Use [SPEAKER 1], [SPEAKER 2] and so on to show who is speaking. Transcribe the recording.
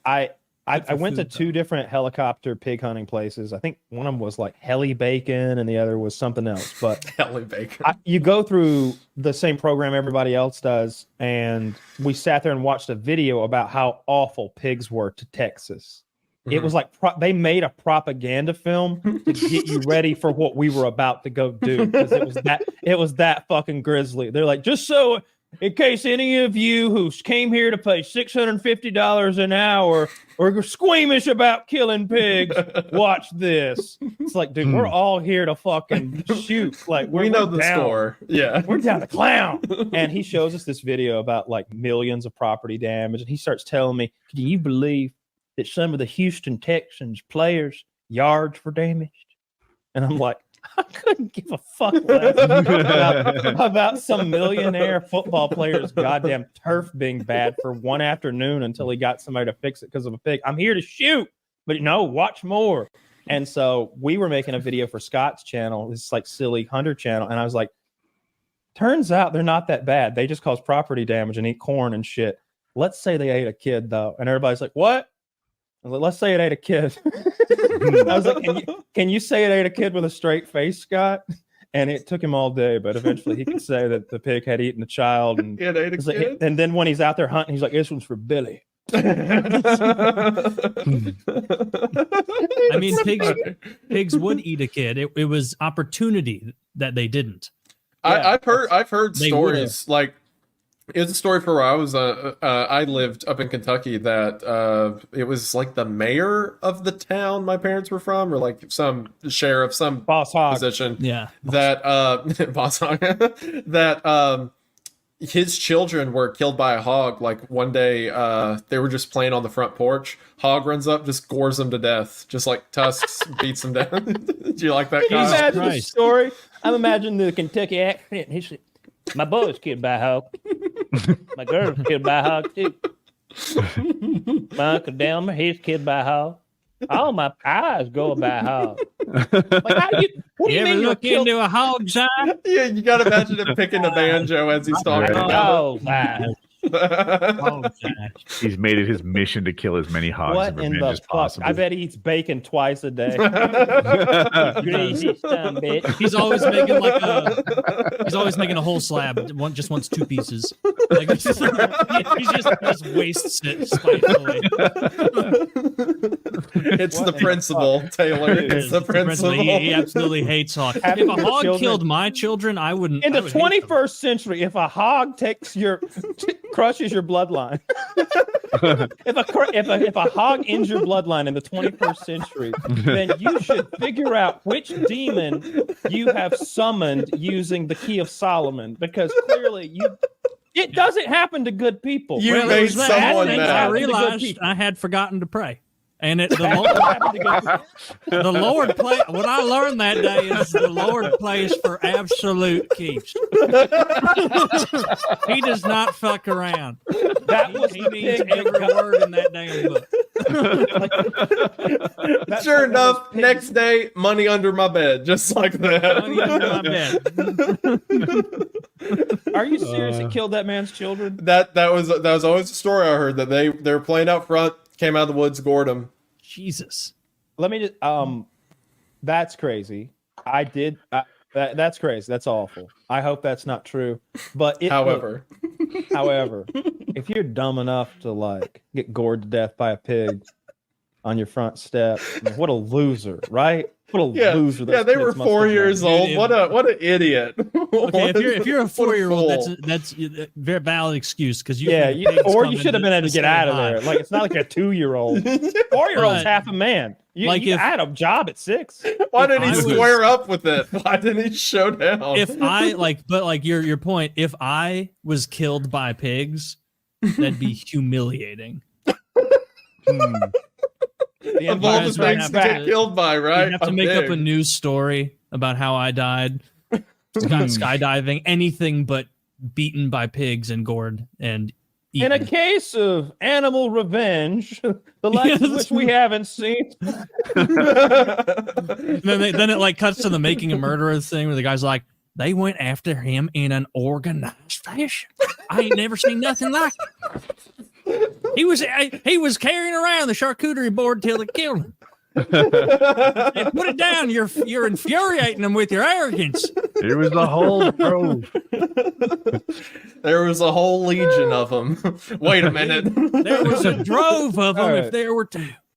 [SPEAKER 1] I went to two different helicopter pig hunting places. I think one of them was like Heli Bacon and the other was something else. But
[SPEAKER 2] Heli Bacon.
[SPEAKER 1] You go through the same program everybody else does, and we sat there and watched a video about how awful pigs were to Texas. It was like they made a propaganda film to get you ready for what we were about to go do, because it was that fucking grisly. They're like, just so in case any of you who came here to pay $650 an hour or squeamish about killing pigs, watch this. It's like, dude, we're all here to fucking shoot. Like
[SPEAKER 2] we know the score. Yeah,
[SPEAKER 1] we're down to clown. And he shows us this video about like millions of property damage, and he starts telling me, "Can you believe that some of the Houston Texans players' yards were damaged?" And I'm like, I couldn't give a fuck less about some millionaire football player's goddamn turf being bad for one afternoon until he got somebody to fix it because of a pig. I'm here to shoot, but no, watch more. And so we were making a video for Scott's channel, this like silly hunter channel, and I was like, turns out they're not that bad. They just cause property damage and eat corn and shit. Let's say they ate a kid though, and everybody's like, what? I was like, let's say it ate a kid. I was like, can you say it ate a kid with a straight face, Scott? And it took him all day, but eventually he could say that the pig had eaten a child. And
[SPEAKER 2] it ate a kid?
[SPEAKER 1] Like, and then when he's out there hunting, he's like, this one's for Billy.
[SPEAKER 3] I mean, pigs would eat a kid. It was opportunity that they didn't.
[SPEAKER 2] Yeah, I've heard stories like. It was a story for where I was. I lived up in Kentucky. That it was like the mayor of the town my parents were from, or like some sheriff, some
[SPEAKER 1] boss hog
[SPEAKER 2] position.
[SPEAKER 3] Yeah,
[SPEAKER 2] that boss hog. That his children were killed by a hog. Like one day, they were just playing on the front porch. Hog runs up, just gores them to death, just like tusks, beats them down. Do you like that?
[SPEAKER 1] Can you imagine the story? I'm imagining the Kentucky accent. He said, "My boy was killed by a hog. My girl was killed by a hog too. My Uncle Delmer, he's killed by a hog. All my eyes go by a hog." Like, how do you? What do you mean
[SPEAKER 3] look into a hog's eye?
[SPEAKER 2] Yeah, you got to imagine him picking a banjo as he's talking.
[SPEAKER 1] Hog's eyes.
[SPEAKER 4] He's made it his mission to kill as many hogs
[SPEAKER 1] What in the
[SPEAKER 4] as
[SPEAKER 1] fuck?
[SPEAKER 4] possible.
[SPEAKER 1] I bet he eats bacon twice a day. Greasy son, bitch.
[SPEAKER 3] He's always making a whole slab. Just wants two pieces. Like, he just wastes it spitefully.
[SPEAKER 2] It's the principle, Taylor. It's the principle.
[SPEAKER 3] He absolutely hates hogs. If a hog killed my children, I wouldn't.
[SPEAKER 1] In the 21st century, if a hog crushes your bloodline, if a hog ends your bloodline in the 21st century, then you should figure out which demon you have summoned using the Key of Solomon, because clearly it doesn't happen to good people.
[SPEAKER 2] You made someone mad.
[SPEAKER 3] I realized I had forgotten to pray. And the Lord play. What I learned that day is the Lord plays for absolute keeps. He does not fuck around. He means every word in that damn book.
[SPEAKER 2] Sure enough, next day, money under my bed, just like that.
[SPEAKER 3] Money under my bed.
[SPEAKER 1] Are you serious? He killed that man's children?
[SPEAKER 2] That was always the story I heard, that they were playing out front, came out of the woods, gored him.
[SPEAKER 3] Jesus.
[SPEAKER 1] Let me just that's crazy. That's crazy. That's awful. I hope that's not true. But however, if you're dumb enough to like get gored to death by a pig on your front step, I mean, what a loser, right? What a loser.
[SPEAKER 2] Yeah, they were 4 years old. What an idiot.
[SPEAKER 3] Okay, if you're a 4-year-old, that's a very valid excuse, because you
[SPEAKER 1] should have been able to get out of there. Like, it's not like a 2-year-old. 4-year-old's half a man. I had a job at 6.
[SPEAKER 2] Why didn't he square up with it? Why didn't he show down?
[SPEAKER 3] If I your point, if I was killed by pigs, that'd be humiliating.
[SPEAKER 2] Of all the things to get killed by, right?
[SPEAKER 3] You have to make up a news story about how I died. Skydiving, anything but beaten by pigs and gored and eaten.
[SPEAKER 1] In a case of animal revenge, the likes of which we haven't seen.
[SPEAKER 3] then it like cuts to the Making a Murderer thing, where the guy's like, they went after him in an organized fashion. I ain't never seen nothing like it. He was carrying around the charcuterie board till it killed him. Hey, put it down. You're infuriating them with your arrogance.
[SPEAKER 4] It was the whole drove.
[SPEAKER 2] There was a whole legion of them. Wait a minute.
[SPEAKER 3] There was a drove of them
[SPEAKER 1] All right.
[SPEAKER 3] if there were two.